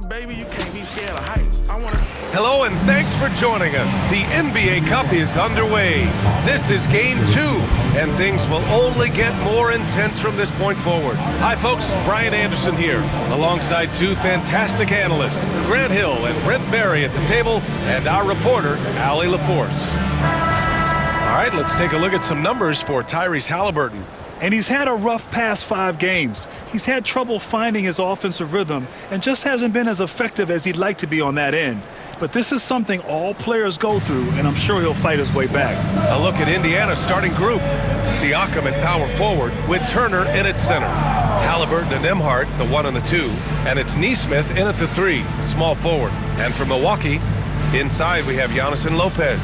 baby, you can't be scared of heights. Hello and thanks for joining us. The NBA Cup is underway. This is game 2, and things will only get more intense from this point forward. Hi folks, Brian Anderson here, alongside two fantastic analysts, Grant Hill and Brent Barry at the table, and our reporter, Allie LaForce. All right, let's take a look at some numbers for Tyrese Halliburton. And he's had a rough past 5 games. He's had trouble finding his offensive rhythm and just hasn't been as effective as he'd like to be on that end. But this is something all players go through, and I'm sure he'll fight his way back. A look at Indiana's starting group. Siakam at power forward with Turner in at center. Halliburton and Nembhard, the 1 and the 2. And it's Nesmith in at the 3, small forward. And for Milwaukee, inside we have Giannis and Lopez.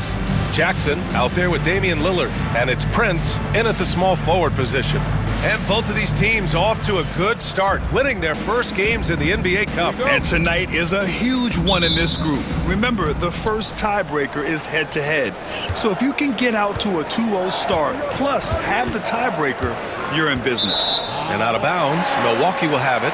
Jackson out there with Damian Lillard, and it's Prince in at the small forward position. And both of these teams off to a good start, winning their first games in the NBA Cup. And tonight is a huge one in this group. Remember, the first tiebreaker is head-to-head. So if you can get out to a 2-0 start, plus have the tiebreaker, you're in business. And out of bounds, Milwaukee will have it.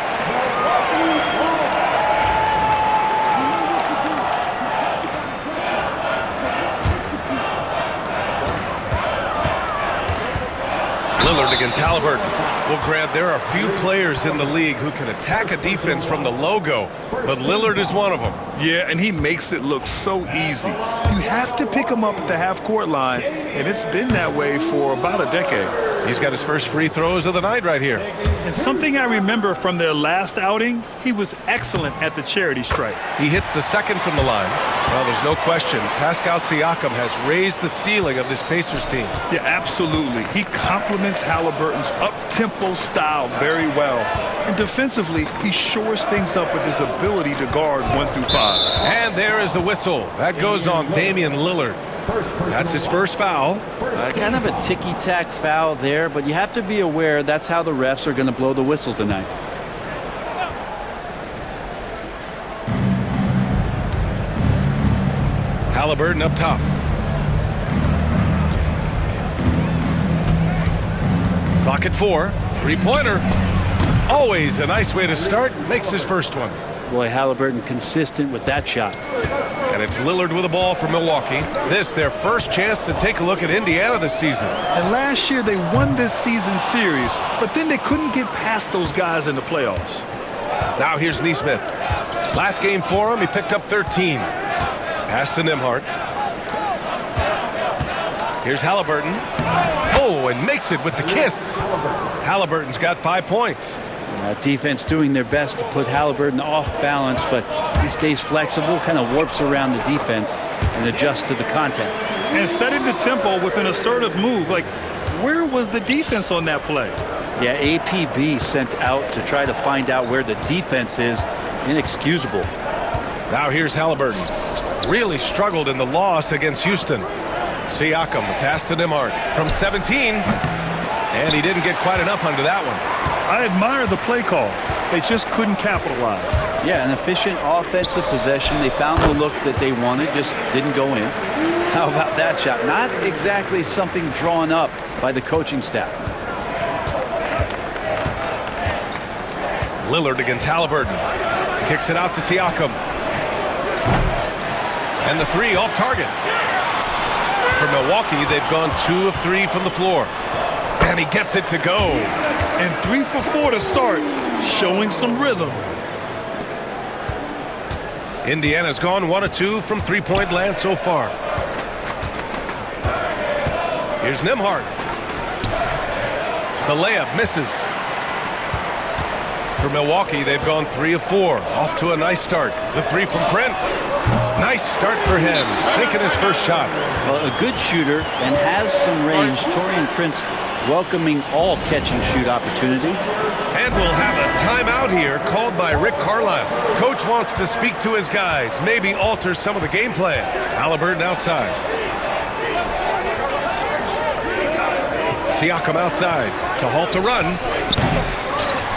Lillard against Halliburton. Well, Grant, there are few players in the league who can attack a defense from the logo, but Lillard is one of them. Yeah, and he makes it look so easy. You have to pick him up at the half-court line, and it's been that way for about a decade. He's got his first free throws of the night right here. And something I remember from their last outing, he was excellent at the charity stripe. He hits the second from the line. Well, there's no question. Pascal Siakam has raised the ceiling of this Pacers team. Yeah, absolutely. He complements Halliburton's up-tempo style very well. And defensively, he shores things up with his ability to guard 1 through 5. And there is the whistle. That goes on Damian Lillard. That's his first foul. Kind of a ticky-tack foul there, but you have to be aware that's how the refs are going to blow the whistle tonight. Halliburton up top. Clock at 4. 3-pointer. Always a nice way to start. Makes his first one. Boy, Halliburton consistent with that shot. And it's Lillard with the ball for Milwaukee. This, their first chance to take a look at Indiana this season. And last year they won this season series, but then they couldn't get past those guys in the playoffs. Now here's Nesmith. Last game for him, he picked up 13. Pass to Nembhard. Here's Halliburton. Oh, and makes it with the kiss. Halliburton's got 5 points. Defense doing their best to put Halliburton off balance, but he stays flexible, kind of warps around the defense and adjusts to the contact. And setting the tempo with an assertive move. Like, where was the defense on that play? Yeah, APB sent out to try to find out where the defense is. Inexcusable. Now here's Halliburton. Really struggled in the loss against Houston. Siakam, the pass to Nembhard from 17. And he didn't get quite enough under that one. I admire the play call. They just couldn't capitalize. Yeah, an efficient offensive possession. They found the look that they wanted, just didn't go in. How about that shot? Not exactly something drawn up by the coaching staff. Lillard against Halliburton. Kicks it out to Siakam. And the 3 off target. For Milwaukee, they've gone 2 of 3 from the floor. And he gets it to go. And 3 for 4 to start, showing some rhythm. Indiana's gone 1 of 2 from 3-point land so far. Here's Nembhard. The layup misses. For Milwaukee, they've gone 3 of 4. Off to a nice start. The 3 from Prince. Nice start for him, sinking his first shot. Well, a good shooter and has some range. Taurean Prince welcoming all catch-and-shoot opportunities. And we'll have a timeout here called by Rick Carlisle. Coach wants to speak to his guys, maybe alter some of the game plan. Halliburton outside. Siakam outside to halt the run.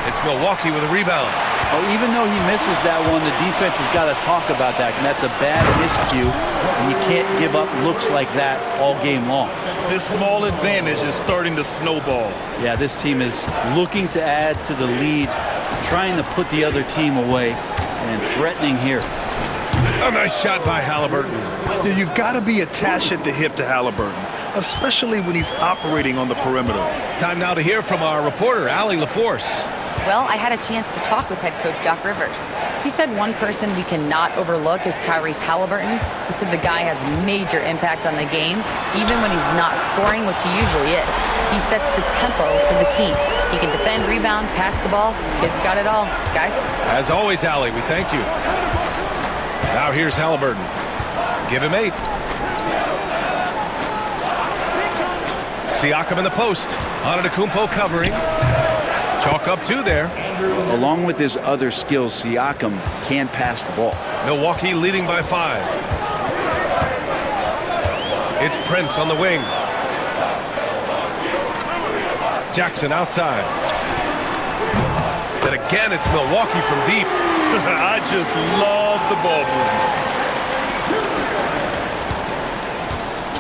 It's Milwaukee with a rebound. Oh, even though he misses that one, the defense has got to talk about that, and that's a bad miscue, and you can't give up looks like that all game long. This small advantage is starting to snowball. Yeah, this team is looking to add to the lead, trying to put the other team away, and threatening here. A nice shot by Halliburton. You've got to be attached at the hip to Halliburton, especially when he's operating on the perimeter. Time now to hear from our reporter, Allie LaForce. Well, I had a chance to talk with head coach Doc Rivers. He said one person we cannot overlook is Tyrese Halliburton. He said the guy has major impact on the game, even when he's not scoring, which he usually is. He sets the tempo for the team. He can defend, rebound, pass the ball. Kid's got it all. Guys? As always, Allie, we thank you. Now here's Halliburton. Give him 8. Siakam in the post. Antetokounmpo covering. Chalk up 2 there. Along with his other skills, Siakam can pass the ball. Milwaukee leading by 5. It's Prince on the wing. Jackson outside. And again, it's Milwaukee from deep. I just love the ball movement.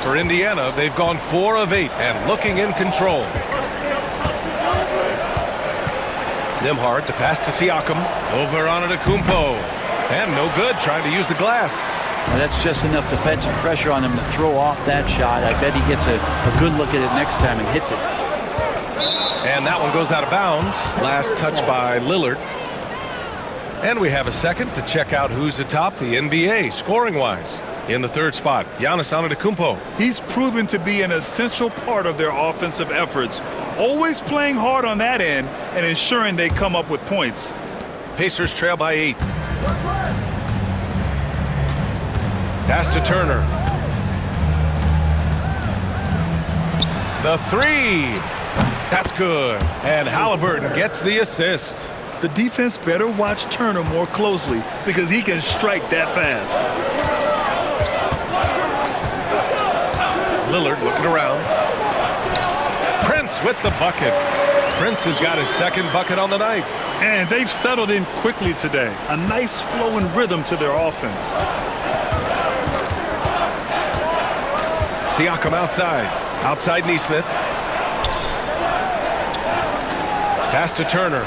For Indiana, they've gone 4 of 8 and looking in control. Nembhard, the pass to Siakam. Over Antetokounmpo. And no good, trying to use the glass. Well, that's just enough defensive pressure on him to throw off that shot. I bet he gets a good look at it next time and hits it. And that one goes out of bounds. Last touch by Lillard. And we have a second to check out who's atop the NBA scoring-wise. In the 3rd spot, Giannis Antetokounmpo. He's proven to be an essential part of their offensive efforts, always playing hard on that end and ensuring they come up with points. Pacers trail by 8. Pass to Turner. The 3. That's good. And Halliburton gets the assist. The defense better watch Turner more closely because he can strike that fast. Lillard looking around. Prince with the bucket. Prince has got his 2nd bucket on the night. And they've settled in quickly today. A nice flowing rhythm to their offense. Siakam outside. Outside Nesmith. Pass to Turner.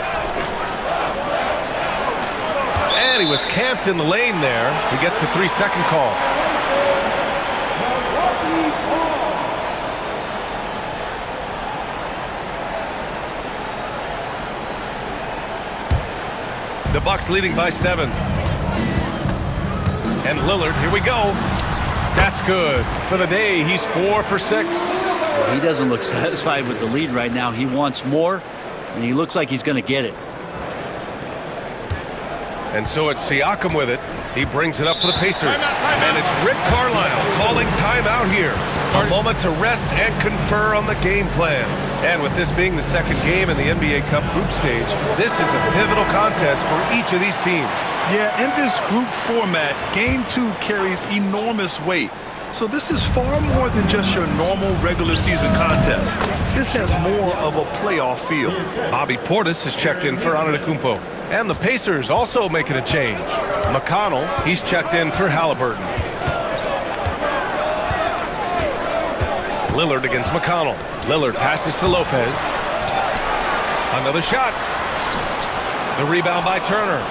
And he was camped in the lane there. He gets a 3-second call. The Bucks leading by 7. And Lillard, here we go. That's good. For the day, he's 4 for 6. He doesn't look satisfied with the lead right now. He wants more, and he looks like he's going to get it. And so it's Siakam with it. He brings it up for the Pacers. And it's Rick Carlisle calling timeout here. A moment to rest and confer on the game plan. And with this being the 2nd game in the NBA Cup group stage, this is a pivotal contest for each of these teams. Yeah, in this group format, Game 2 carries enormous weight. So this is far more than just your normal regular season contest. This has more of a playoff feel. Bobby Portis has checked in for Antetokounmpo. And the Pacers also making a change. McConnell, he's checked in for Halliburton. Lillard against McConnell. Lillard passes to Lopez. Another shot. The rebound by Turner.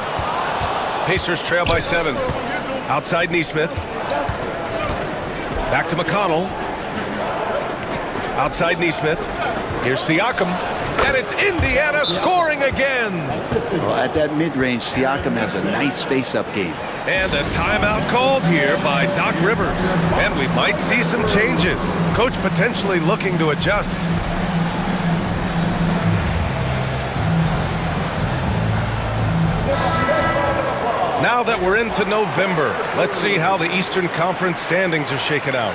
Pacers trail by 7. Outside Nesmith. Back to McConnell. Outside Nesmith. Here's Siakam. And it's Indiana scoring again. Well, at that mid-range, Siakam has a nice face-up game. And a timeout called here by Doc Rivers. And we might see some changes. Coach potentially looking to adjust. Now that we're into November, let's see how the Eastern Conference standings are shaken out.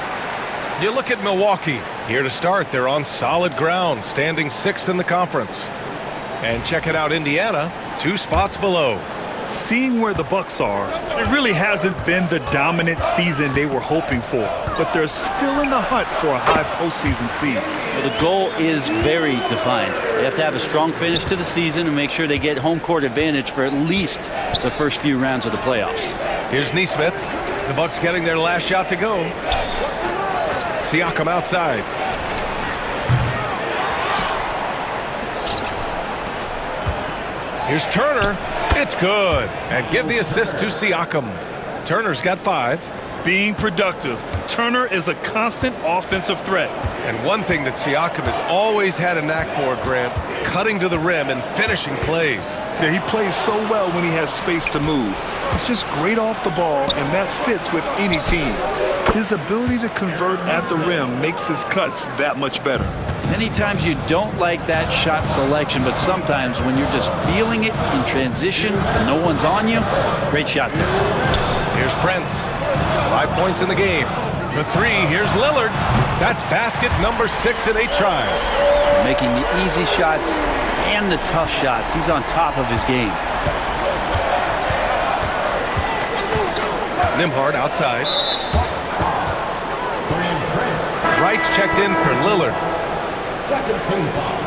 You look at Milwaukee. Here to start, they're on solid ground, standing 6th in the conference. And checking out Indiana, 2 spots below. Seeing where the Bucks are, it really hasn't been the dominant season they were hoping for, but they're still in the hunt for a high postseason seed. Well, the goal is very defined. They have to have a strong finish to the season and make sure they get home court advantage for at least the first few rounds of the playoffs. Here's Nesmith. The Bucks getting their last shot to go. Siakam outside. Here's Turner. It's good. And give the assist to Siakam. Turner's got 5. Being productive. Turner is a constant offensive threat. And one thing that Siakam has always had a knack for, Grant, cutting to the rim and finishing plays. Yeah, he plays so well when he has space to move. He's just great off the ball, and that fits with any team. His ability to convert at the rim makes his cuts that much better. Many times you don't like that shot selection, but sometimes when you're just feeling it in transition, no one's on you, great shot there. Here's Prince. 5 points in the game. For 3, here's Lillard. That's basket number 6 in 8 tries. Making the easy shots and the tough shots. He's on top of his game. Nembhard outside. Wright's checked in for Lillard. Second team foul.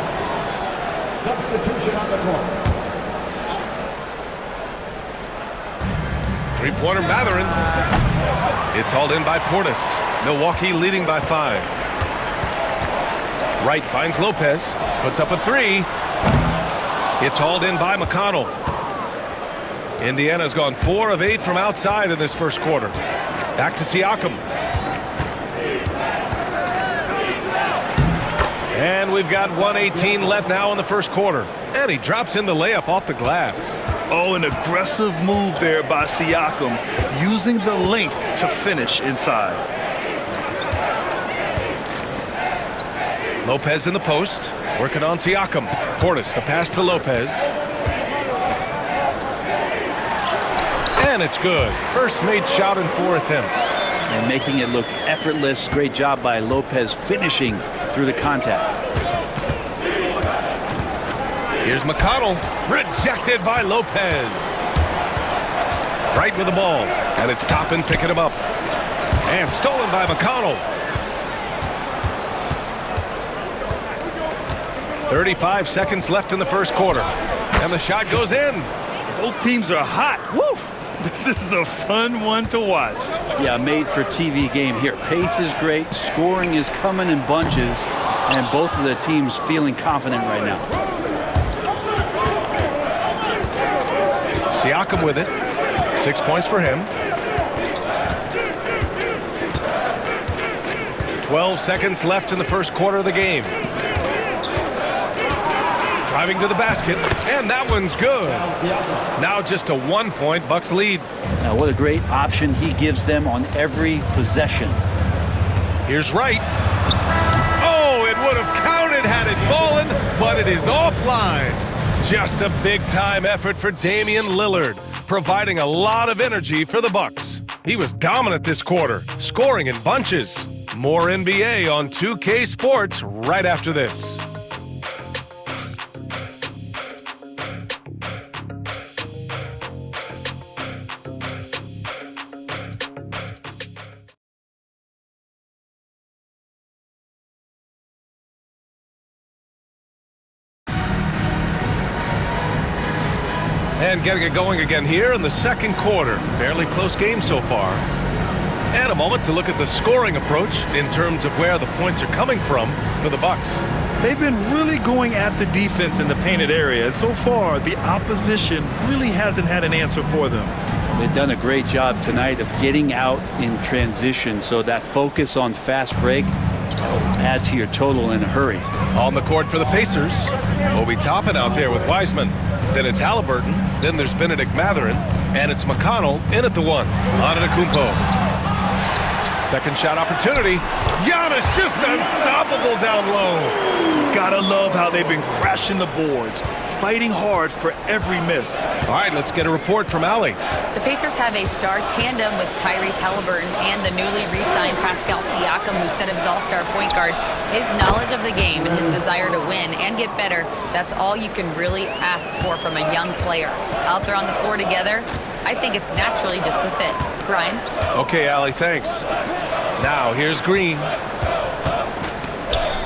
Substitution on the court. Three-pointer Mathurin. It's hauled in by Portis. Milwaukee leading by 5. Wright finds Lopez. Puts up a 3. It's hauled in by McConnell. Indiana's gone 4 of 8 from outside in this first quarter. Back to Siakam. And we've got 1:18 left now in the first quarter. And he drops in the layup off the glass. Oh, an aggressive move there by Siakam, using the length to finish inside. Lopez in the post, working on Siakam. Portis, the pass to Lopez. And it's good. First made shot in 4 attempts. And making it look effortless. Great job by Lopez finishing through the contact. Here's McConnell, rejected by Lopez. Right with the ball, and it's Toppin picking him up. And stolen by McConnell. 35 seconds left in the first quarter. And the shot goes in. Both teams are hot. Woo! This is a fun one to watch. Yeah, made for TV game here. Pace is great, scoring is coming in bunches, and both of the teams feeling confident right now. Siakam with it. 6 points for him. 12 seconds left in the first quarter of the game. Driving to the basket, and that one's good. Now just a 1-point Bucks lead. Now what a great option he gives them on every possession. Here's Wright. Oh, it would have counted had it fallen, but it is offline. Just a big-time effort for Damian Lillard, providing a lot of energy for the Bucks. He was dominant this quarter, scoring in bunches. More NBA on 2K Sports right after this. And getting it going again here in the second quarter. Fairly close game so far. And a moment to look at the scoring approach in terms of where the points are coming from for the Bucks. They've been really going at the defense in the painted area, and so far the opposition really hasn't had an answer for them. They've done a great job tonight of getting out in transition, so that focus on fast break add to your total in a hurry. On the court for the Pacers, Obi Toppin out there with Wiseman. Then it's Halliburton. Then there's Benedict Mathurin. And it's McConnell in at the 1. Antetokounmpo. Second shot opportunity. Giannis just unstoppable down low. Gotta love how they've been crashing the boards, fighting hard for every miss. All right, let's get a report from Allie. The Pacers have a star tandem with Tyrese Halliburton and the newly re-signed Pascal Siakam, who set his all-star point guard. His knowledge of the game and his desire to win and get better, that's all you can really ask for from a young player. Out there on the floor together, I think it's naturally just a fit. Brian? Okay, Allie, thanks. Now, here's Green.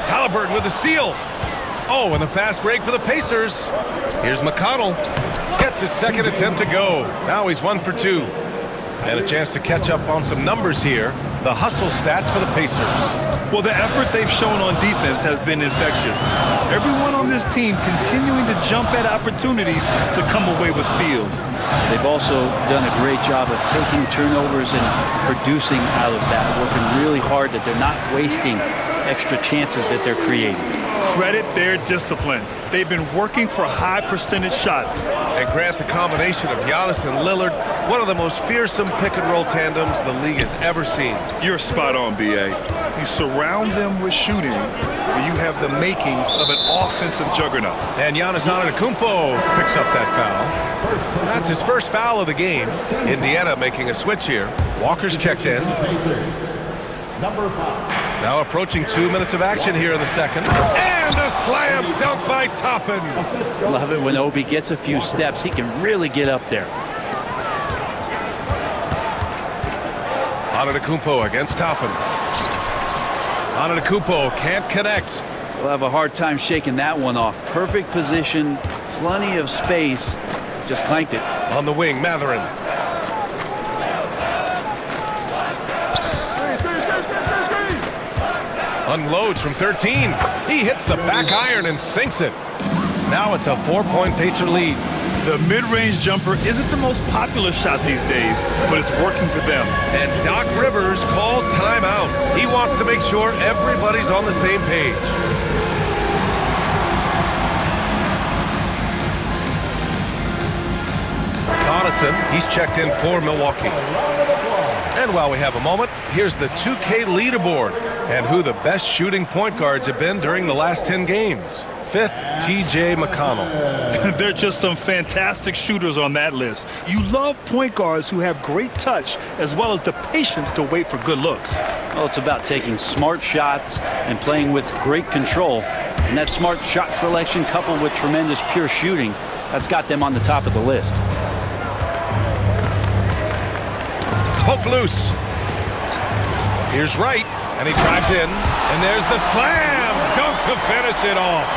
Halliburton with the steal. Oh, and the fast break for the Pacers. Here's McConnell. Gets his second attempt to go. Now he's 1 for 2. And a chance to catch up on some numbers here. the hustle stats for the Pacers. Well, the effort they've shown on defense has been infectious. Everyone on this team continuing to jump at opportunities to come away with steals. They've also done a great job of taking turnovers and producing out of that, working really hard that they're not wasting extra chances that they're creating. Credit their discipline. They've been working for high percentage shots. And Grant, the combination of Giannis and Lillard, one of the most fearsome pick-and-roll tandems the league has ever seen. You're spot on, B.A. You surround them with shooting, and you have the makings of an offensive juggernaut. And Giannis Antetokounmpo picks up that foul. That's his first foul of the game. Indiana making a switch here. Walker's checked in. Number 5. Now approaching 2 minutes of action here in the second. And a slam dunk by Toppin. Love it when Obi gets a few steps. He can really get up there. Antetokounmpo against Toppin. Antetokounmpo can't connect. We'll have a hard time shaking that one off. Perfect position, plenty of space. Just clanked it. On the wing, Matherin. Unloads from 13. He hits the back iron and sinks it. Now it's a 4-point Pacer lead. The mid-range jumper isn't the most popular shot these days, but it's working for them. And Doc Rivers calls timeout. He wants to make sure everybody's on the same page. Connaughton, he's checked in for Milwaukee. And while we have a moment, here's the 2K leaderboard and who the best shooting point guards have been during the last 10 games. 5th, T.J. McConnell. There are just some fantastic shooters on that list. You love point guards who have great touch as well as the patience to wait for good looks. Well, it's about taking smart shots and playing with great control. And that smart shot selection coupled with tremendous pure shooting, that's got them on the top of the list. Poke loose. Here's Wright, and he drives in, and there's the slam dunk to finish it off.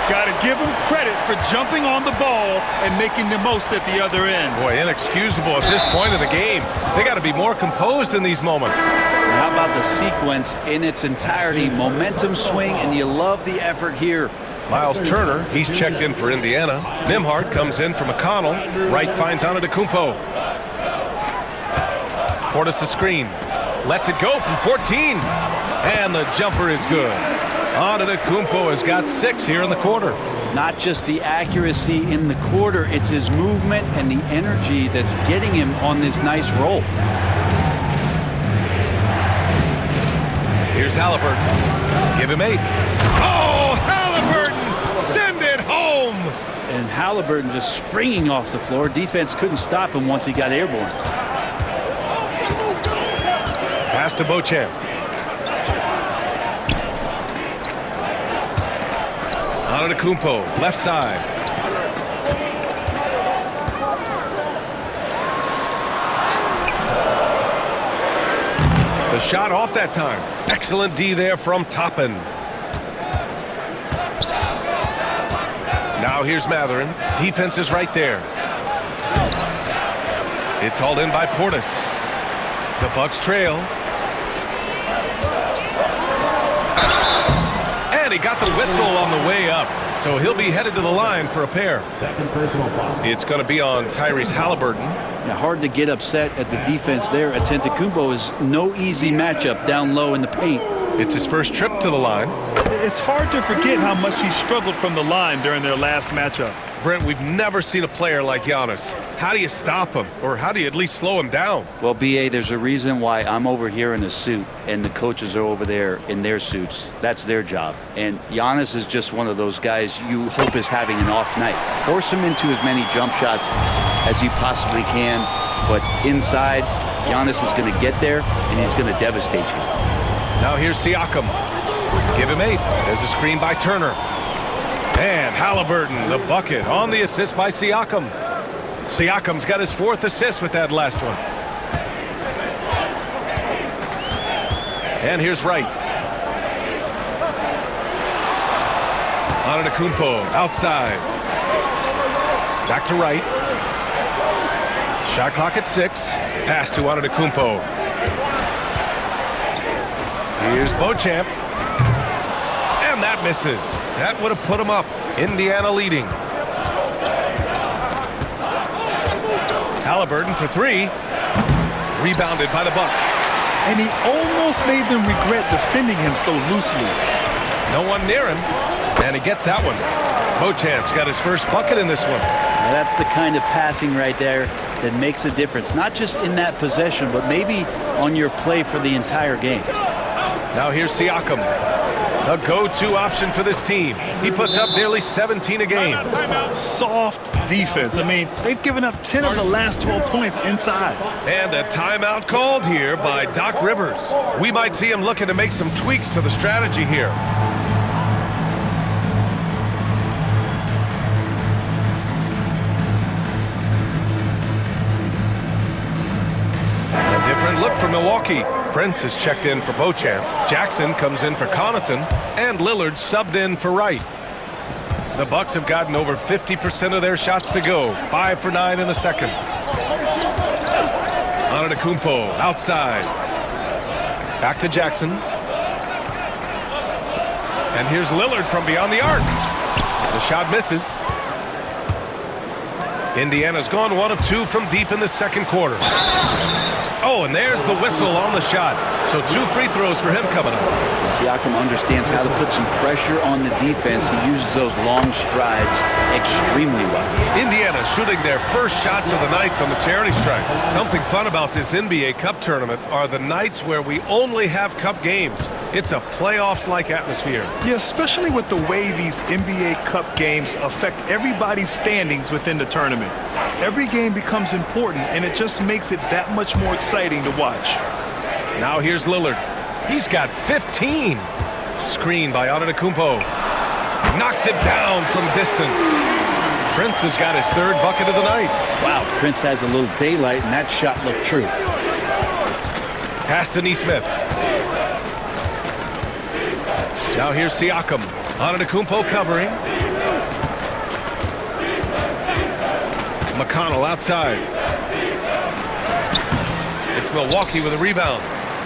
Got to give him credit for jumping on the ball and making the most at the other end. Boy, inexcusable at this point of the game. They got to be more composed in these moments. And how about the sequence in its entirety? Momentum swing, and you love the effort here. Miles Turner, he's checked in for Indiana. Nembhard comes in for McConnell. Wright finds Antetokounmpo. Portis a screen. Lets it go from 14. And the jumper is good. Antetokounmpo has got 6 here in the quarter. Not just the accuracy in the quarter, it's his movement and the energy that's getting him on this nice roll. Here's Halliburton. Give him 8. Oh, Halliburton! Send it home! And Halliburton just springing off the floor. Defense couldn't stop him once he got airborne. Pass to Beauchamp. Antetokounmpo, left side. The shot off that time. Excellent D there from Toppin. Now here's Matherin. Defense is right there. It's hauled in by Portis. The Bucks trail. And he got the whistle on the way up. So he'll be headed to the line for a pair. Second personal foul. It's going to be on Tyrese Halliburton. Yeah, hard to get upset at the defense there. Antetokounmpo is no easy matchup down low in the paint. It's his first trip to the line. It's hard to forget how much he struggled from the line during their last matchup. Brent, we've never seen a player like Giannis. How do you stop him? Or how do you at least slow him down? Well, B.A., there's a reason why I'm over here in a suit and the coaches are over there in their suits. That's their job. And Giannis is just one of those guys you hope is having an off night. Force him into as many jump shots as you possibly can. But inside, Giannis is going to get there and he's going to devastate you. Now here's Siakam. Give him 8. There's a screen by Turner. And Halliburton, the bucket on the assist by Siakam. Siakam's got his 4th assist with that last one. And here's Wright. Antetokounmpo outside. Back to Wright. Shot clock at 6. Pass to Antetokounmpo. Here's Beauchamp. And that misses. That would have put him up. Indiana leading. Halliburton for three. Rebounded by the Bucks. And he almost made them regret defending him so loosely. No one near him. And he gets that one. Beauchamp's got his first bucket in this one. Now that's the kind of passing right there that makes a difference. Not just in that possession, but maybe on your play for the entire game. Now here's Siakam. A go-to option for this team. He puts up nearly 17 a game. Soft defense. I mean, they've given up 10 of the last 12 points inside. And a timeout called here by Doc Rivers. We might see him looking to make some tweaks to the strategy here. A different look for Milwaukee. Prince is checked in for Beauchamp. Jackson comes in for Connaughton. And Lillard subbed in for Wright. The Bucks have gotten over 50% of their shots to go. 5 for 9 in the second. Antetokounmpo outside. Back to Jackson. And here's Lillard from beyond the arc. The shot misses. Indiana's gone 1 of 2 from deep in the second quarter. Oh, and there's the whistle on the shot. So 2 free throws for him coming up. Siakam understands how to put some pressure on the defense. He uses those long strides extremely well. Indiana shooting their first shots of the night from the charity stripe. Something fun about this NBA Cup tournament are the nights where we only have Cup games. It's a playoffs-like atmosphere. Yeah, especially with the way these NBA Cup games affect everybody's standings within the tournament. Every game becomes important, and it just makes it that much more exciting to watch. Now here's Lillard. He's got 15. Screen by Antetokounmpo. Knocks it down from distance. Prince has got his 3rd bucket of the night. Wow, Prince has a little daylight, and that shot looked true. Pass to Neesmith. Now here's Siakam. Antetokounmpo covering. McConnell outside. It's Milwaukee with a rebound.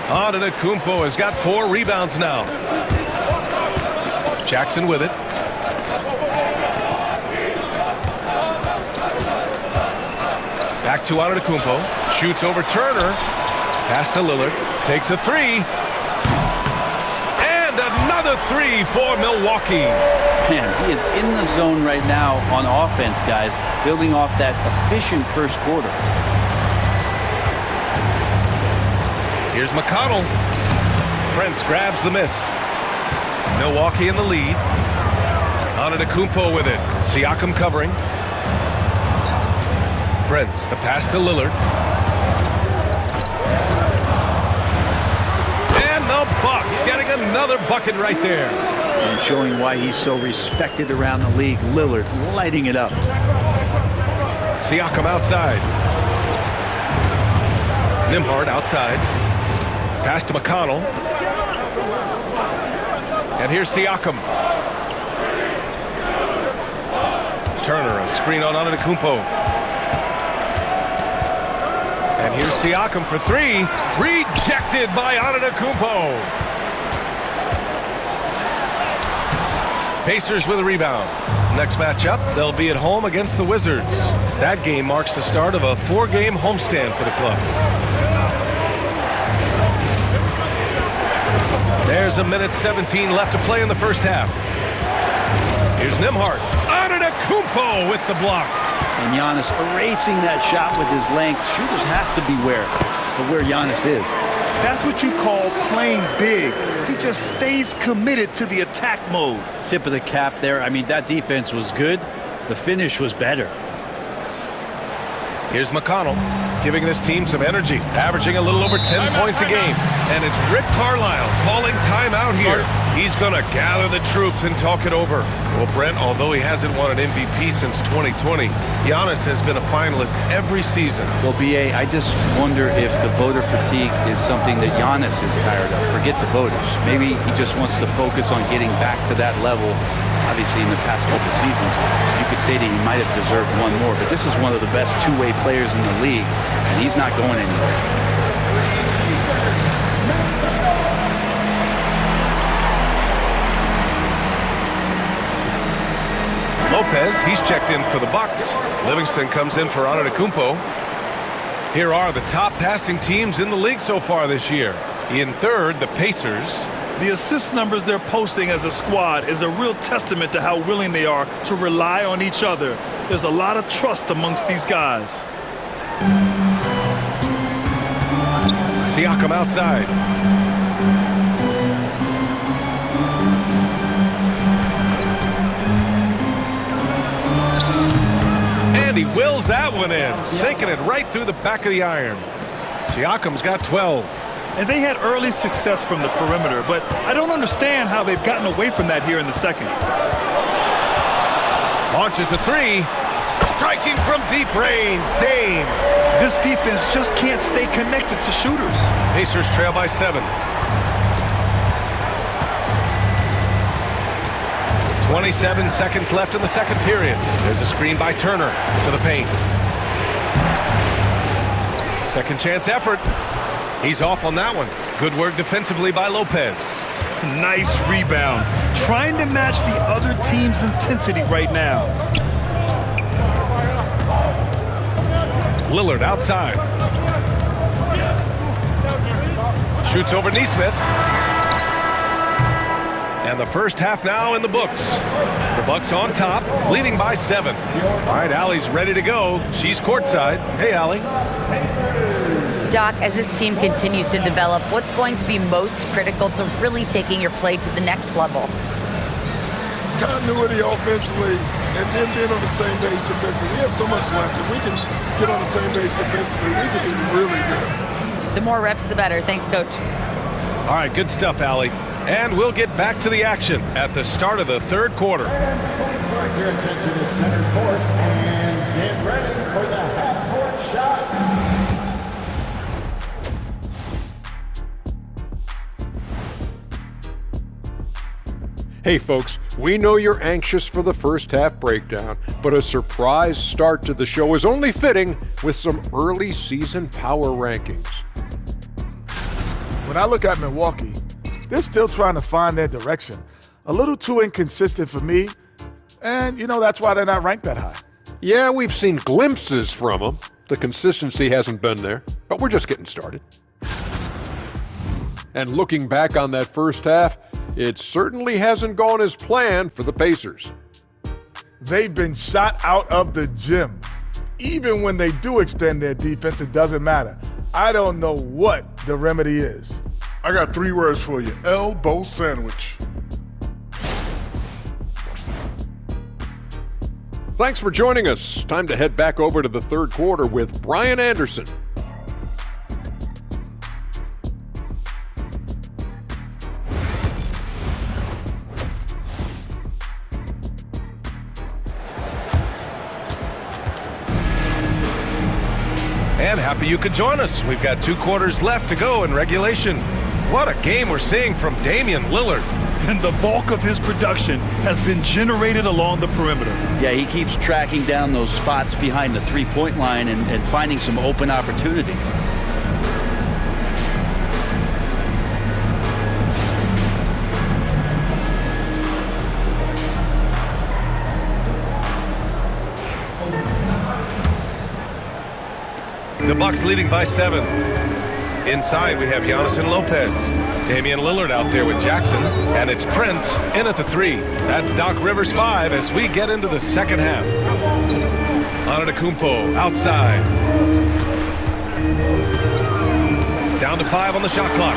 Antetokounmpo has got 4 rebounds now. Jackson with it. Back to Antetokounmpo. Shoots over Turner. Pass to Lillard. Takes a 3. And another 3 for Milwaukee. Man, he is in the zone right now on offense, guys, building off that efficient first quarter. Here's McConnell. Prince grabs the miss. Milwaukee in the lead. Antetokounmpo with it. Siakam covering. Prince, the pass to Lillard. And the Bucks getting another bucket right there. And showing why he's so respected around the league. Lillard lighting it up. Siakam outside. Nembhard outside. Pass to McConnell. And here's Siakam. Turner, a screen on Antetokounmpo. And here's Siakam for 3. Rejected by Antetokounmpo. Pacers with a rebound. Next matchup, they'll be at home against the Wizards. That game marks the start of a 4-game homestand for the club. There's a minute 17 left to play in the first half. Here's Nembhard. Antetokounmpo with the block. And Giannis erasing that shot with his length. Shooters have to beware of where Giannis is. That's what you call playing big. He just stays committed to the attack mode. Tip of the cap there. I mean, that defense was good. The finish was better. Here's McConnell, giving this team some energy, averaging a little over 10 points a game. And it's Rick Carlisle calling timeout here. He's going to gather the troops and talk it over. Well, Brent, although he hasn't won an MVP since 2020, Giannis has been a finalist every season. Well, B.A., I just wonder if the voter fatigue is something that Giannis is tired of. Forget the voters. Maybe he just wants to focus on getting back to that level. Obviously, in the past couple seasons, you could say that he might have deserved one more, but this is one of the best two-way players in the league, and he's not going anywhere. Lopez, he's checked in for the Bucks. Livingston comes in for Antetokounmpo. Here are the top passing teams in the league so far this year. In third, the Pacers. The assist numbers they're posting as a squad is a real testament to how willing they are to rely on each other. There's a lot of trust amongst these guys. Siakam outside. And he wills that one in, sinking it right through the back of the iron. Siakam's got 12. And they had early success from the perimeter, but I don't understand how they've gotten away from that here in the second. Launches a three. Striking from deep range, Dame. This defense just can't stay connected to shooters. Pacers trail by 7. 27 seconds left in the second period. There's a screen by Turner to the paint. Second chance effort. He's off on that one. Good work defensively by Lopez. Nice rebound. Trying to match the other team's intensity right now. Lillard outside. Shoots over Neesmith. And the first half now in the books. The Bucks on top, leading by 7. All right, Allie's ready to go. She's courtside. Hey, Allie. Doc, as this team continues to develop, what's going to be most critical to really taking your play to the next level? Continuity offensively and then being on the same page defensively. We have so much left. If we can get on the same page defensively, we can be really good. The more reps, the better. Thanks, Coach. All right, good stuff, Allie. And we'll get back to the action at the start of the third quarter. Direct your attention to center court and get ready for the half-court shot. Hey folks, we know you're anxious for the first half breakdown, but a surprise start to the show is only fitting with some early season power rankings. When I look at Milwaukee, they're still trying to find their direction. A little too inconsistent for me, and that's why they're not ranked that high. Yeah, we've seen glimpses from them. The consistency hasn't been there, but we're just getting started. And looking back on that first half, it certainly hasn't gone as planned for the Pacers. They've been shot out of the gym. Even when they do extend their defense, it doesn't matter. I don't know what the remedy is. I got 3 words for you. Elbow sandwich. Thanks for joining us. Time to head back over to the third quarter with Brian Anderson. And happy you could join us. We've got 2 quarters left to go in regulation. What a game we're seeing from Damian Lillard. And the bulk of his production has been generated along the perimeter. Yeah, he keeps tracking down those spots behind the three-point line and finding some open opportunities. The Bucks leading by 7. Inside, we have Giannis and Lopez. Damian Lillard out there with Jackson. And it's Prince in at the 3. That's Doc Rivers 5 as we get into the second half. Antetokounmpo outside. Down to 5 on the shot clock.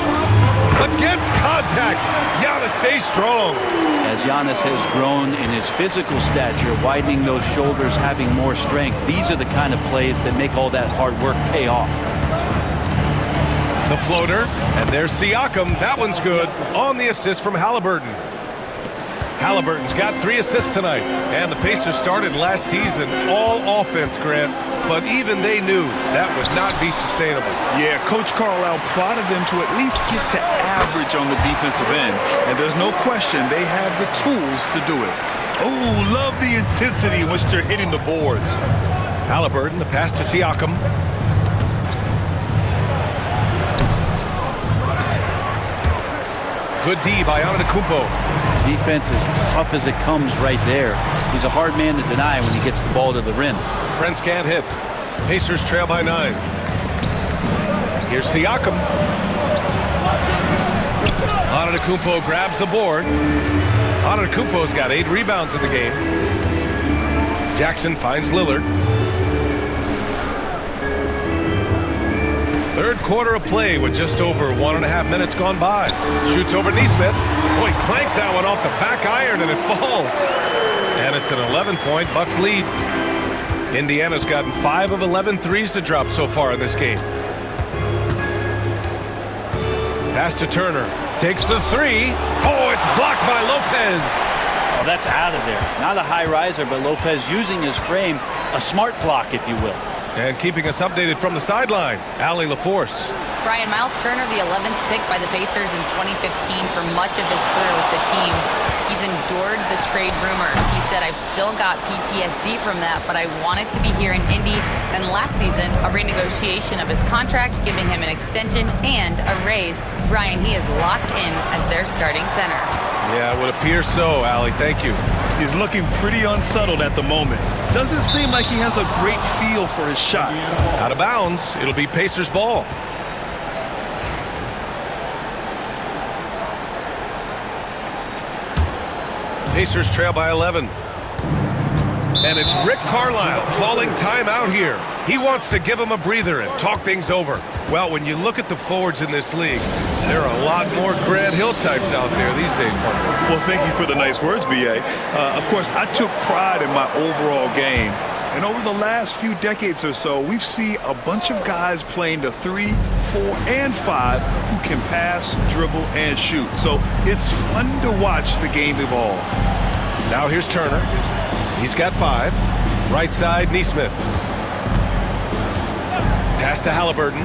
Against contact. Giannis stays strong. As Giannis has grown in his physical stature, widening those shoulders, having more strength, these are the kind of plays that make all that hard work pay off. The floater, and there's Siakam. That one's good on the assist from Halliburton. Halliburton's got 3 assists tonight, and the Pacers started last season all offense, Grant, but even they knew that would not be sustainable. Yeah, Coach Carlisle prodded them to at least get to average on the defensive end, and there's no question they have the tools to do it. Oh, love the intensity in which they're hitting the boards. Halliburton, the pass to Siakam. Good D by Antetokounmpo. Defense is tough as it comes right there. He's a hard man to deny when he gets the ball to the rim. Prince can't hit. Pacers trail by 9. Here's Siakam. Antetokounmpo grabs the board. Antetokounmpo's got 8 rebounds in the game. Jackson finds Lillard. Third quarter of play with just over 1.5 minutes gone by. Shoots over Neesmith. Boy, clanks that one off the back iron and it falls. And it's an 11-point Bucks lead. Indiana's gotten 5 of 11 threes to drop so far in this game. Pass to Turner. Takes the 3. Oh, it's blocked by Lopez. Oh, that's out of there. Not a high riser, but Lopez using his frame. A smart block, if you will. And keeping us updated from the sideline, Allie LaForce. Brian, Miles Turner, the 11th pick by the Pacers in 2015 for much of his career with the team. He's endured the trade rumors. He said, I've still got PTSD from that, but I wanted to be here in Indy. Then last season, a renegotiation of his contract, giving him an extension and a raise. Brian, he is locked in as their starting center. Yeah, it would appear so, Allie. Thank you. He's looking pretty unsettled at the moment. Doesn't seem like he has a great feel for his shot. Out of bounds. It'll be Pacers ball. Pacers trail by 11. And it's Rick Carlisle calling timeout here. He wants to give him a breather and talk things over. Well, when you look at the forwards in this league, there are a lot more Grant Hill types out there these days, partner. Well, thank you for the nice words, B.A. Of course, I took pride in my overall game. And over the last few decades or so, we've seen a bunch of guys playing the 3, 4, and 5 who can pass, dribble, and shoot. So it's fun to watch the game evolve. Now here's Turner. He's got 5. Right side, Neesmith. Pass to Halliburton.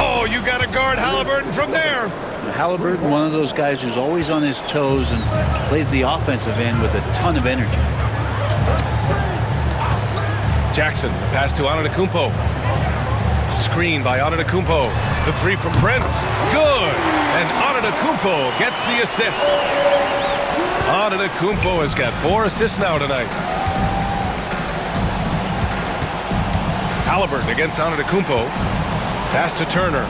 Oh, you got to guard Halliburton from there. Halliburton, one of those guys who's always on his toes and plays the offensive end with a ton of energy. Jackson, the pass to Antetokounmpo. Screen by Antetokounmpo. The 3 from Prince. Good. And Antetokounmpo gets the assist. Antetokounmpo has got 4 assists now tonight. Halliburton against Antetokounmpo. Pass to Turner.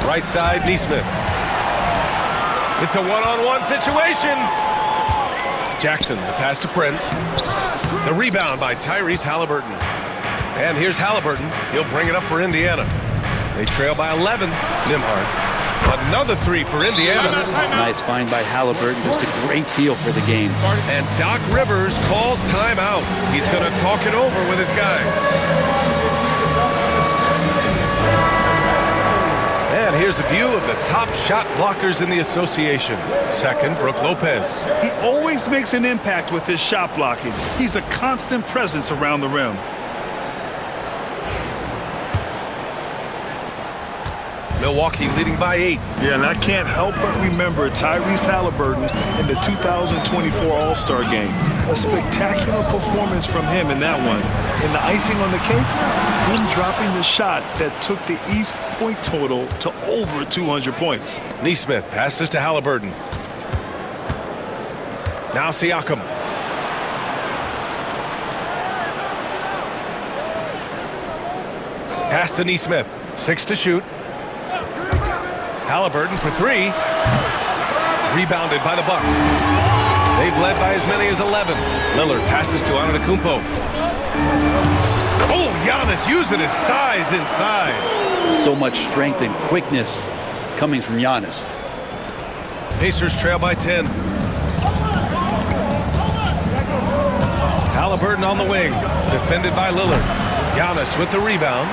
Right side, Neesmith. It's a one-on-one situation. Jackson, the pass to Prince. The rebound by Tyrese Halliburton. And here's Halliburton. He'll bring it up for Indiana. They trail by 11. Nembhard. Another 3 for Indiana. Nice find by Halliburton. Just a great feel for the game. And Doc Rivers calls timeout. He's going to talk it over with his guys. And here's a view of the top shot blockers in the association. Second, Brook Lopez. He always makes an impact with his shot blocking. He's a constant presence around the rim. Milwaukee leading by 8. Yeah, and I can't help but remember Tyrese Halliburton in the 2024 All-Star Game. A spectacular performance from him in that one. And the icing on the cake, him dropping the shot that took the East point total to over 200 points. Neesmith passes to Halliburton. Now Siakam. Pass to Neesmith. 6 to shoot. Halliburton for 3. Rebounded by the Bucks. They've led by as many as 11. Lillard passes to Antetokounmpo. Oh, Giannis using his size inside. So much strength and quickness coming from Giannis. Pacers trail by 10. Halliburton on the wing. Defended by Lillard. Giannis with the rebound.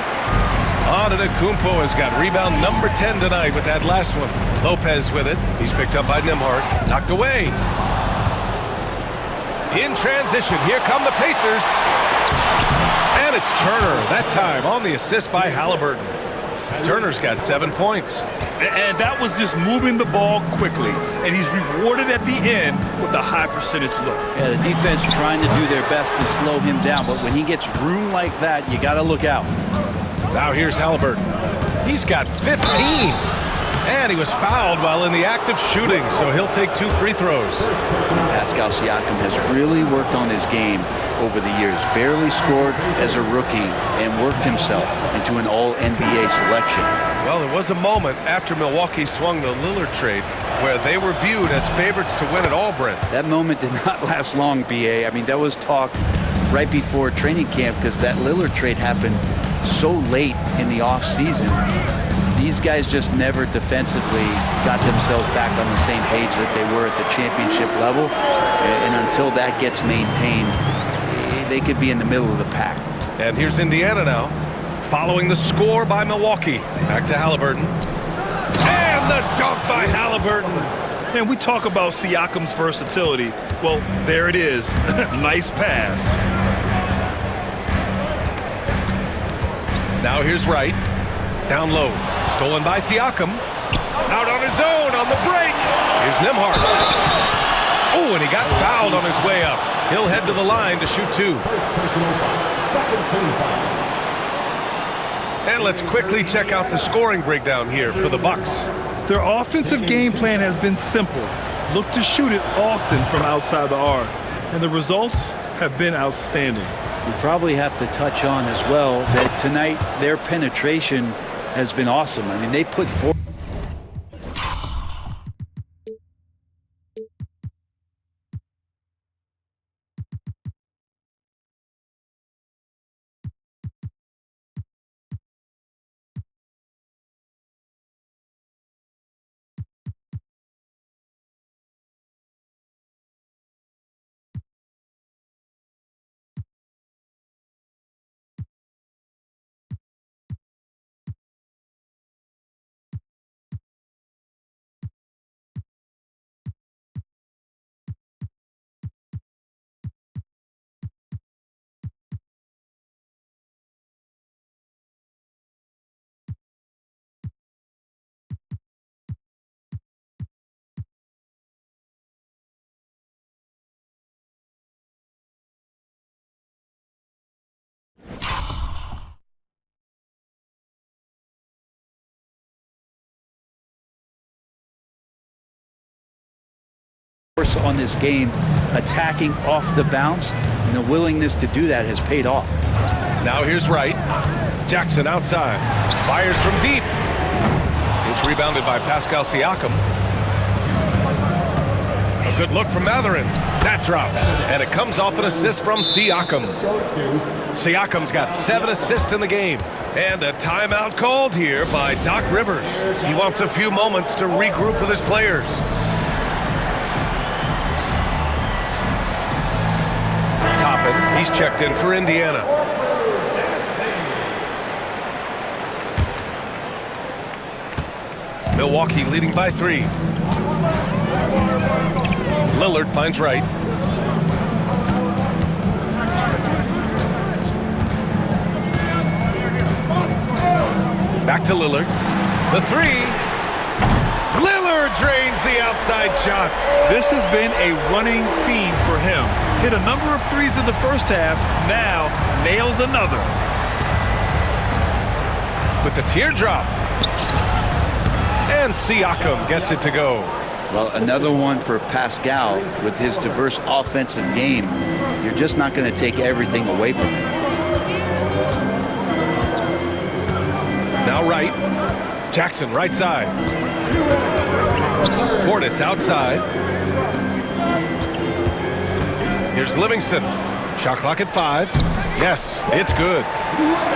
Antetokounmpo has got rebound number 10 tonight with that last one. Lopez with it. He's picked up by Nembhard. Knocked away. In transition, here come the Pacers. And it's Turner, that time on the assist by Halliburton. Turner's got 7 points. And that was just moving the ball quickly. And he's rewarded at the end with a high percentage look. Yeah, the defense trying to do their best to slow him down, but when he gets room like that, you got to look out. Now here's Halliburton. He's got 15. And he was fouled while in the act of shooting, so he'll take 2 free throws. Pascal Siakam has really worked on his game over the years. Barely scored as a rookie and worked himself into an all-NBA selection. Well, there was a moment after Milwaukee swung the Lillard trade where they were viewed as favorites to win it all, Brent. That moment did not last long, BA. I mean, that was talk right before training camp because that Lillard trade happened so late in the offseason. These guys just never defensively got themselves back on the same page that they were at the championship level. And until that gets maintained, they could be in the middle of the pack. And here's Indiana now, following the score by Milwaukee. Back to Halliburton. And the dunk by Halliburton. And we talk about Siakam's versatility. Well, there it is. Nice pass. Now here's Wright. Down low. Stolen by Siakam. Out on his own on the break. Here's Nembhard. Oh, and he got fouled on his way up. He'll head to the line to shoot 2. And let's quickly check out the scoring breakdown here for the Bucks. Their offensive game plan has been simple. Look to shoot it often from outside the arc. And the results have been outstanding. We probably have to touch on as well that tonight their penetration has been awesome. I mean, they put 4. On this game, attacking off the bounce, and a willingness to do that has paid off. Now here's Wright. Jackson outside. Fires from deep. It's rebounded by Pascal Siakam. A good look from Mathurin. That drops. And it comes off an assist from Siakam. Siakam's got 7 assists in the game. And a timeout called here by Doc Rivers. He wants a few moments to regroup with his players. Toppin, he's checked in for Indiana. Milwaukee leading by 3. Lillard finds Wright. Back to Lillard. The 3. Lillard drains the outside shot. This has been a running theme for him. Hit a number of threes in the first half, now nails another. With the teardrop. And Siakam gets it to go. Well, another one for Pascal with his diverse offensive game. You're just not going to take everything away from him. Now Wright. Jackson right side. Portis outside. Here's Livingston. Shot clock at 5. Yes, it's good.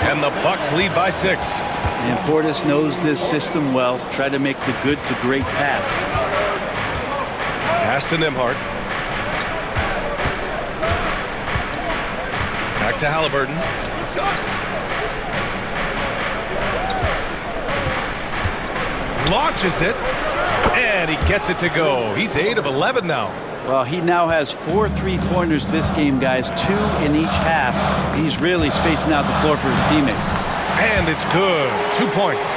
And the Bucks lead by 6. And Portis knows this system well. Try to make the good to great pass. Pass to Nembhard. Back to Halliburton. Launches it. And he gets it to go. He's 8 of 11 now. Well, he now has 4 3-pointers this game, guys. 2 in each half. He's really spacing out the floor for his teammates. And it's good. 2 points.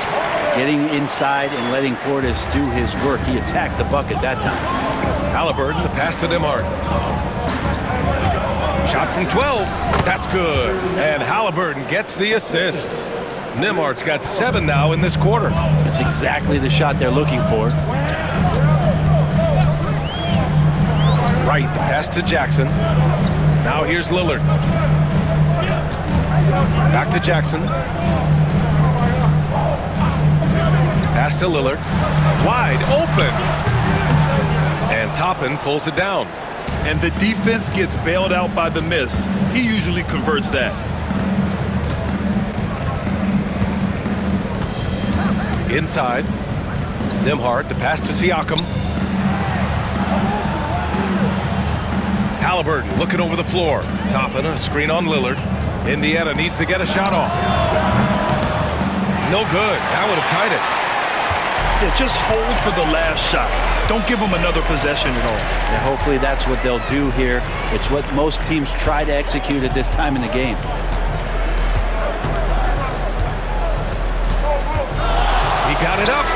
Getting inside and letting Portis do his work. He attacked the bucket that time. Halliburton, the pass to Nembhard. Shot from 12. That's good. And Halliburton gets the assist. Nembhard's got 7 now in this quarter. That's exactly the shot they're looking for. Right, the pass to Jackson. Now here's Lillard. Back to Jackson. Pass to Lillard. Wide open. And Toppin pulls it down. And the defense gets bailed out by the miss. He usually converts that. Inside. Nembhard, the pass to Siakam. Halliburton looking over the floor. Toppin, a screen on Lillard. Indiana needs to get a shot off. No good. That would have tied it. Yeah, just hold for the last shot. Don't give them another possession at all. Yeah, hopefully that's what they'll do here. It's what most teams try to execute at this time in the game. He got it up.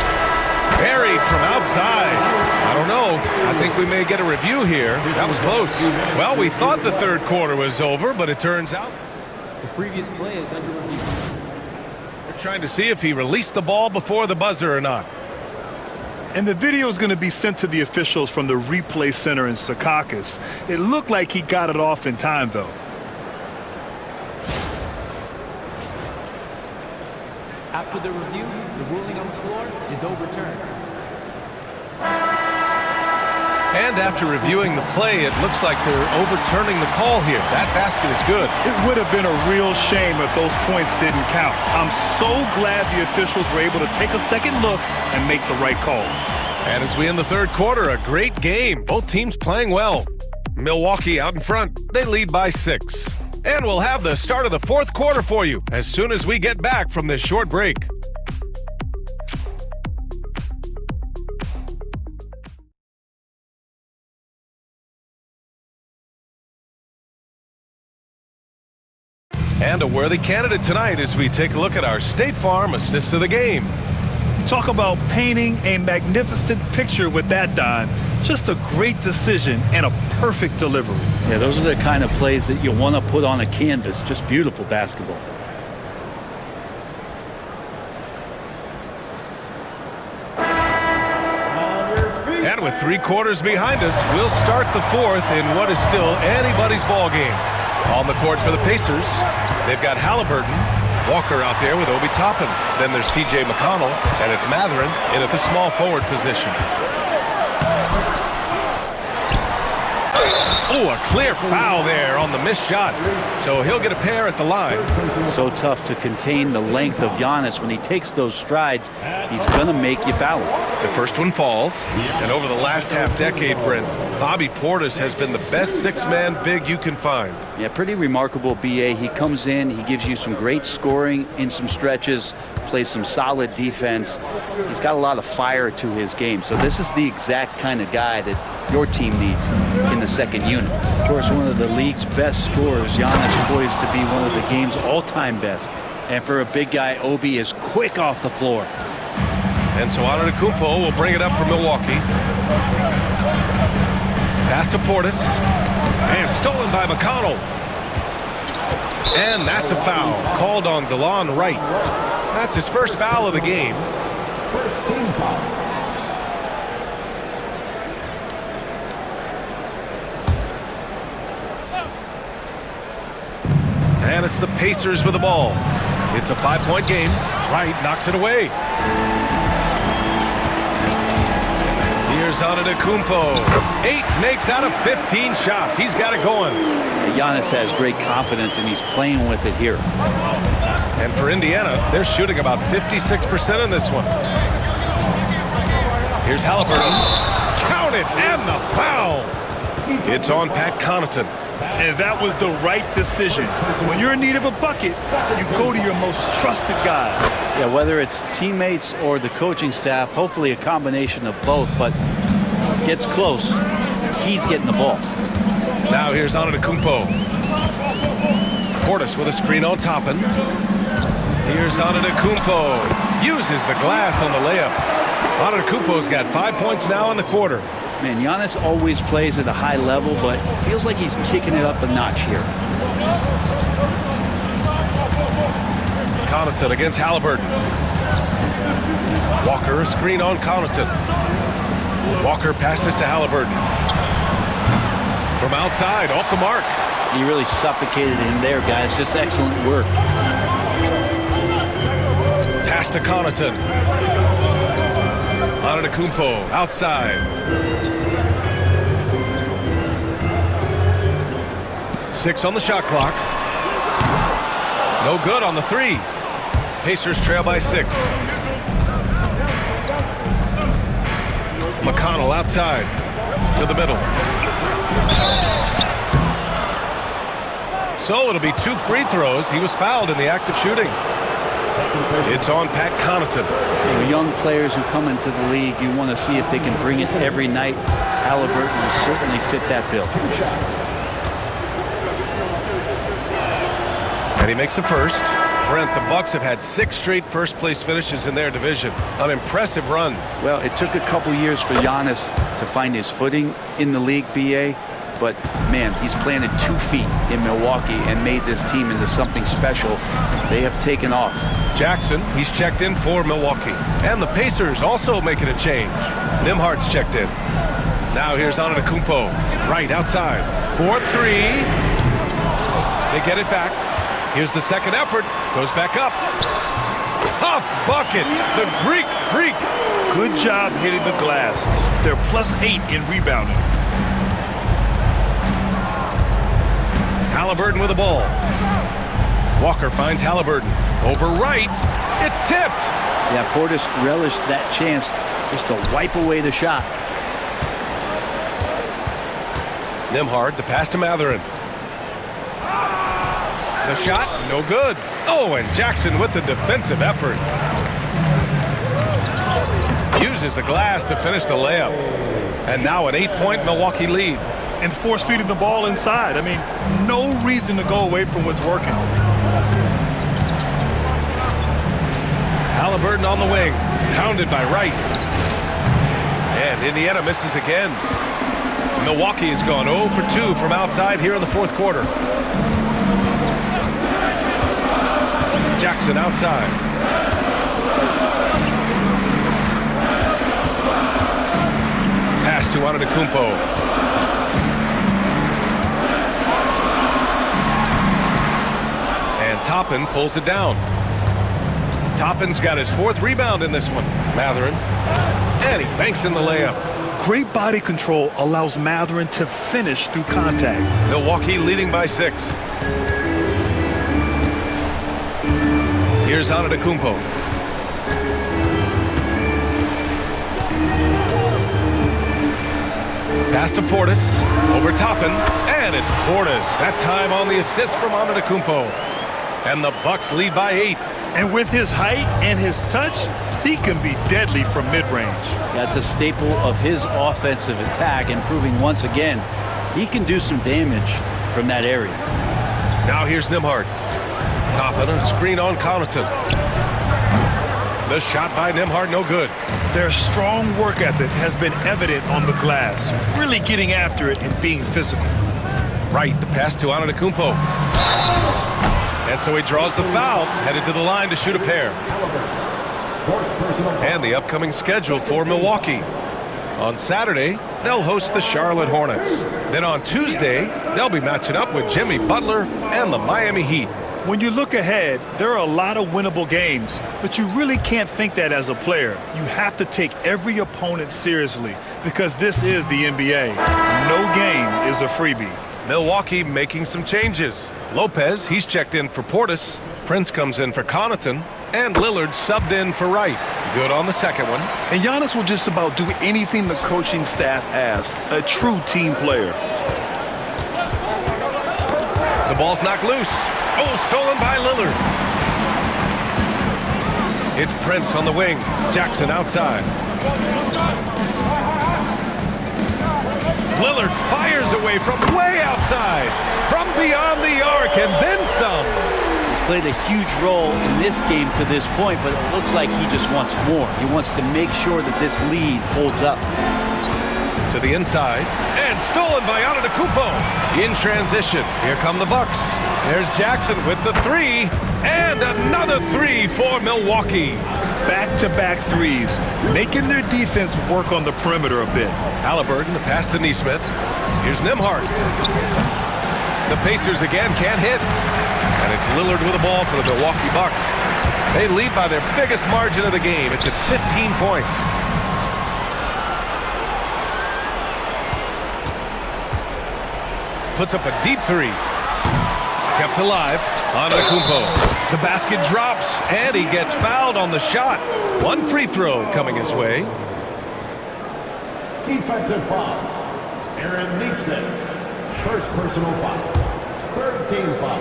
Buried from outside. I don't know. I think we may get a review here. That was close. Well, we thought the third quarter was over, but it turns out The previous play is under review. we're trying to see if he released the ball before the buzzer or not. And the video is going to be sent to the officials from the replay center in Secaucus. It looked like he got it off in time, though. After the review, the ruling on the floor is overturned. And after reviewing the play, it looks like they're overturning the call here. That basket is good. It would have been a real shame if those points didn't count. I'm so glad the officials were able to take a second look and make the right call. And as we end the third quarter, a great game. Both teams playing well. Milwaukee out in front. They lead by 6. And we'll have the start of the fourth quarter for you as soon as we get back from this short break. And a worthy candidate tonight as we take a look at our State Farm assist of the game. Talk about painting a magnificent picture with that, Don. Just a great decision and a perfect delivery. Yeah, those are the kind of plays that you want to put on a canvas. Just beautiful basketball. And with 3 quarters behind us, we'll start the fourth in what is still anybody's ball game. On the court for the Pacers, they've got Halliburton, Walker out there with Obi Toppin. Then there's T.J. McConnell, and it's Mathurin in at the small forward position. Oh, a clear foul there on the missed shot. So he'll get a pair at the line. So tough to contain the length of Giannis. When he takes those strides, he's going to make you foul him. The first one falls. And over the last half-decade, Brent, Bobby Portis has been the best 6-man big you can find. Yeah, pretty remarkable, B.A. He comes in, he gives you some great scoring in some stretches, plays some solid defense. He's got a lot of fire to his game. So this is the exact kind of guy that your team needs in the second unit. Of course, one of the league's best scorers, Giannis, poised to be one of the game's all-time best. And for a big guy, Obi is quick off the floor. And so Antetokounmpo will bring it up for Milwaukee. Pass to Portis. And stolen by McConnell. And that's a foul called on DeLon Wright. That's his first foul of the game. First team foul. And it's the Pacers with the ball. It's a 5-point game. Wright knocks it away. Here's Antetokounmpo. 8 makes out of 15 shots. He's got it going. Giannis has great confidence, and he's playing with it here. And for Indiana, they're shooting about 56% in this one. Here's Halliburton. Count it, and the foul. It's on Pat Connaughton. And that was the right decision. When you're in need of a bucket, you go to your most trusted guys. Yeah, whether it's teammates or the coaching staff, hopefully a combination of both, but gets close, he's getting the ball. Now here's Antetokounmpo. Portis with a screen on Toppin. Here's Antetokounmpo. Uses the glass on the layup. Antetokounmpo's got 5 points now in the quarter. Man, Giannis always plays at a high level, but feels like he's kicking it up a notch here. Connaughton against Halliburton. Walker, a screen on Connaughton. Walker passes to Halliburton. From outside, off the mark. He really suffocated him there, guys. Just excellent work. Pass to Connaughton. Antetokounmpo, outside. 6 on the shot clock. No good on the 3. Pacers trail by 6. McConnell outside to the middle. So it'll be 2 free throws. He was fouled in the act of shooting. It's on Pat Connaughton. So young players who come into the league, you want to see if they can bring it every night. Halliburton will certainly fit that bill. And he makes the first. Brent, the Bucks have had 6 straight first-place finishes in their division. An impressive run. Well, it took a couple years for Giannis to find his footing in the league, BA. But, man, he's planted 2 feet in Milwaukee and made this team into something special. They have taken off. Jackson, he's checked in for Milwaukee. And the Pacers also making a change. Nimhardt's checked in. Now here's Antetokounmpo. Right outside. 4-3. They get it back. Here's the second effort. Goes back up. Tough bucket. The Greek Freak. Good job hitting the glass. They're +8 in rebounding. Halliburton with the ball. Walker finds Halliburton. Over right. It's tipped. Yeah, Portis relished that chance just to wipe away the shot. Nimhardt, the pass to Mathurin. The shot, no good. Oh, and Jackson with the defensive effort. Uses the glass to finish the layup. And now an 8-point Milwaukee lead. And force feeding the ball inside. I mean, no reason to go away from what's working. Halliburton on the wing, pounded by Wright. And Indiana misses again. Milwaukee has gone 0 for 2 from outside here in the fourth quarter. Jackson outside. Pass to Antetokounmpo. Toppin pulls it down. Toppin's got his 4th rebound in this one. Mathurin. And he banks in the layup. Great body control allows Mathurin to finish through contact. Milwaukee leading by 6. Here's Antetokounmpo. Pass to Portis. Over Toppin. And it's Portis. That time on the assist from Antetokounmpo. And the Bucks lead by 8. And with his height and his touch, he can be deadly from mid-range. That's a staple of his offensive attack, and proving once again he can do some damage from that area. Now here's Nimhardt. Toppin, a screen on Connaughton. The shot by Nimhardt, no good. Their strong work ethic has been evident on the glass, really getting after it and being physical. Right, the pass to Antetokounmpo. And so he draws the foul, headed to the line to shoot a pair. And the upcoming schedule for Milwaukee. On Saturday, they'll host the Charlotte Hornets. Then on Tuesday, they'll be matching up with Jimmy Butler and the Miami Heat. When you look ahead, there are a lot of winnable games, but you really can't think that as a player. You have to take every opponent seriously because this is the NBA. No game is a freebie. Milwaukee making some changes. Lopez, he's checked in for Portis. Prince comes in for Connaughton. And Lillard subbed in for Wright. Good on the second one. And Giannis will just about do anything the coaching staff asks. A true team player. The ball's knocked loose. Oh, stolen by Lillard. It's Prince on the wing. Jackson outside. Lillard fires away from way outside. From beyond the arc and then some. He's played a huge role in this game to this point, but it looks like he just wants more. He wants to make sure that this lead holds up. To the inside, and stolen by Antetokounmpo. In transition, here come the Bucks. There's Jackson with the three, and another three for Milwaukee. Back-to-back threes, making their defense work on the perimeter a bit. Halliburton, the pass to Nesmith. Here's Nembhard. The Pacers again can't hit. And it's Lillard with the ball for the Milwaukee Bucks. They lead by their biggest margin of the game. It's at 15 points. Puts up a deep three. Kept alive. Antetokounmpo. The basket drops, and he gets fouled on the shot. One free throw coming his way. Defensive foul. Aaron Nesmith. First personal foul. Third team foul.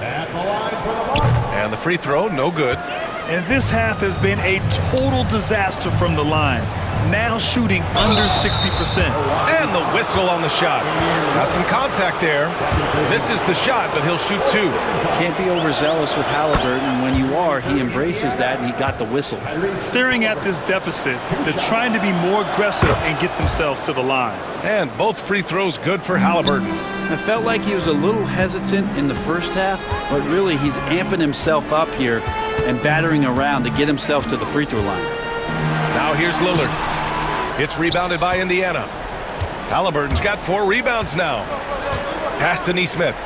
At the line for the Bucks. And the free throw, no good. And this half has been a total disaster from the line. Now shooting under 60%. And the whistle on the shot. Got some contact there. This is the shot, but he'll shoot two. Can't be overzealous with Halliburton. When you are, he embraces that, and he got the whistle. Staring at this deficit, they're trying to be more aggressive and get themselves to the line. And both free throws good for Halliburton. I felt like he was a little hesitant in the first half, but really he's amping himself up here and battering around to get himself to the free throw line. Now here's Lillard. It's rebounded by Indiana. Halliburton's got 4 rebounds now. Pass to Nesmith.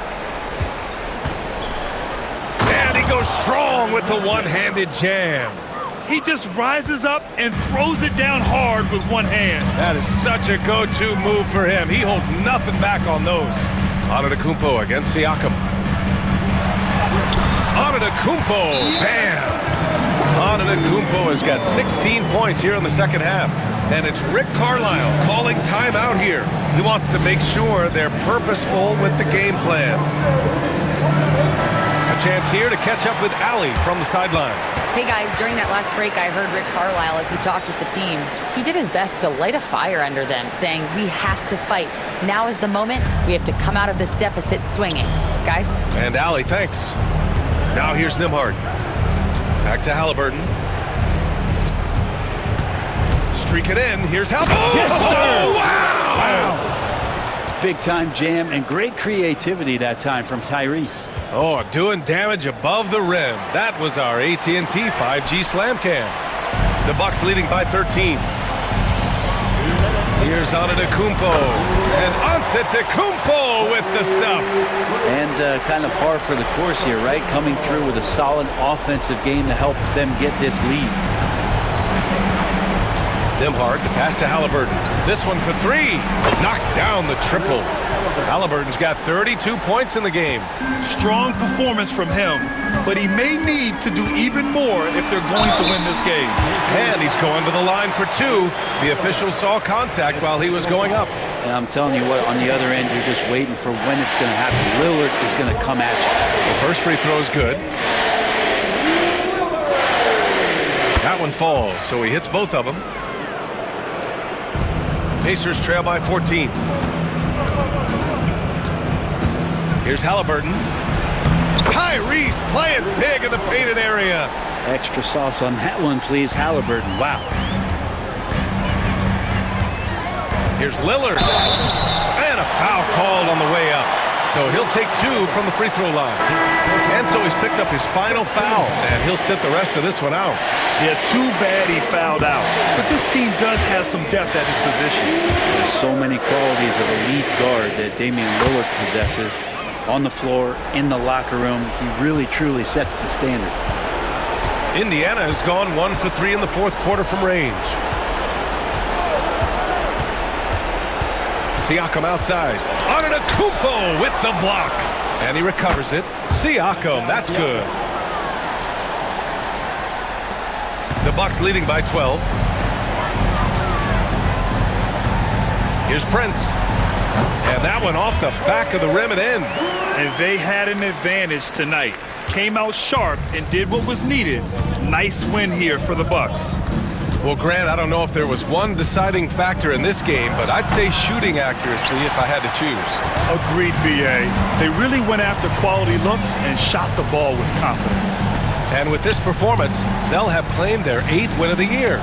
And he goes strong with the one-handed jam. He just rises up and throws it down hard with one hand. That is such a go-to move for him. He holds nothing back on those. Antetokounmpo against Siakam. Antetokounmpo, bam! Antetokounmpo has got 16 points here in the second half. And it's Rick Carlisle calling timeout here. He wants to make sure they're purposeful with the game plan. A chance here to catch up with Allie from the sideline. Hey guys, during that last break, I heard Rick Carlisle as he talked with the team. He did his best to light a fire under them, saying, we have to fight. Now is the moment. We have to come out of this deficit swinging. Guys? And Allie, thanks. Now here's Nembhard. Back to Halliburton. Streak it in. Here's Halliburton. Yes, sir. Wow. Big time jam and great creativity that time from Tyrese. Oh, doing damage above the rim. That was our AT&T 5G slam cam. The Bucks leading by 13. Here's Antetokounmpo. And Antetokounmpo with the stuff. And kind of par for the course here, right? Coming through with a solid offensive game to help them get this lead. Nembhard, the pass to Halliburton. This one for 3. Knocks down the triple. Halliburton's got 32 points in the game. Strong performance from him, but he may need to do even more if they're going to win this game. And he's going to the line for 2. The official saw contact while he was going up. And I'm telling you what, on the other end, you're just waiting for when it's going to happen. Lillard is going to come at you. The first free throw is good. That one falls, so he hits both of them. Pacers trail by 14. Here's Halliburton. Tyrese playing big in the painted area. Extra sauce on that one, please, Halliburton. Wow. Here's Lillard. And a foul called on the way up. So he'll take 2 from the free throw line. And so he's picked up his final foul, and he'll sit the rest of this one out. Yeah, too bad he fouled out. But this team does have some depth at his position. There's so many qualities of elite guard that Damian Lillard possesses. On the floor, in the locker room, he really, truly sets the standard. Indiana has gone 1 for 3 in the fourth quarter from range. Siakam outside. Antetokounmpo with the block. And he recovers it. Siakam, that's good. The Bucks leading by 12. Here's Prince. And that one off the back of the rim and in. And they had an advantage tonight. Came out sharp and did what was needed. Nice win here for the Bucks. Well, Grant, I don't know if there was one deciding factor in this game, but I'd say shooting accuracy if I had to choose. Agreed, B.A. They really went after quality looks and shot the ball with confidence. And with this performance, they'll have claimed their 8th win of the year.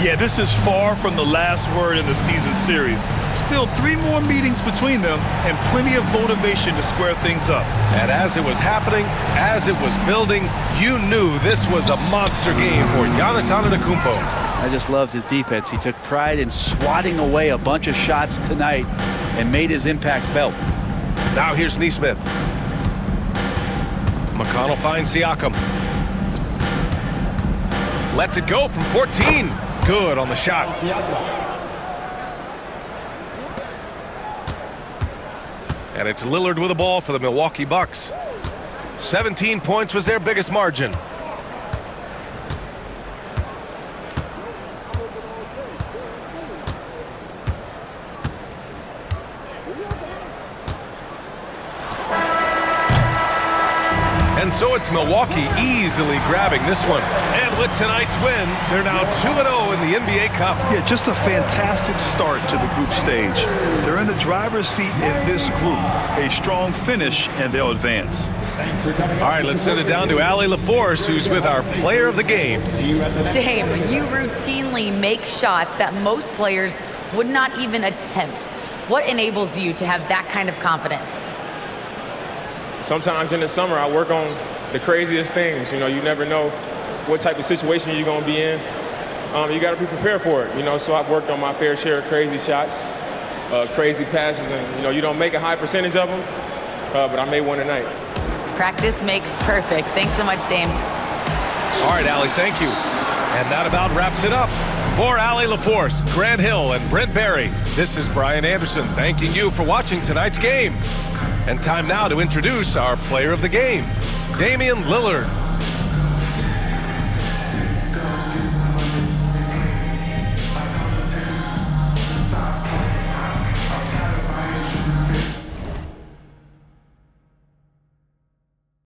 Yeah, this is far from the last word in the season series. Still 3 more meetings between them and plenty of motivation to square things up. And as it was happening, as it was building, you knew this was a monster game for Giannis Antetokounmpo. I just loved his defense. He took pride in swatting away a bunch of shots tonight and made his impact felt. Now here's Neesmith. McConnell finds Siakam. Lets it go from 14. Good on the shot. And it's Lillard with the ball for the Milwaukee Bucks. 17 points was their biggest margin. And so it's Milwaukee easily grabbing this one. And with tonight's win, they're now 2-0 in the NBA Cup. Yeah, just a fantastic start to the group stage. They're in the driver's seat in this group. A strong finish, and they'll advance. All right, let's send it down to Allie LaForce, who's with our player of the game. Dame, you routinely make shots that most players would not even attempt. What enables you to have that kind of confidence? Sometimes in the summer, I work on the craziest things. You know, you never know what type of situation you're going to be in. You got to be prepared for it, you know, so I've worked on my fair share of crazy shots, crazy passes, and, you know, you don't make a high percentage of them, but I made one tonight. Practice makes perfect. Thanks so much, Dame. All right, Allie, thank you. And that about wraps it up. For Allie LaForce, Grant Hill, and Brent Barry, this is Brian Anderson thanking you for watching tonight's game. And time now to introduce our player of the game, Damian Lillard.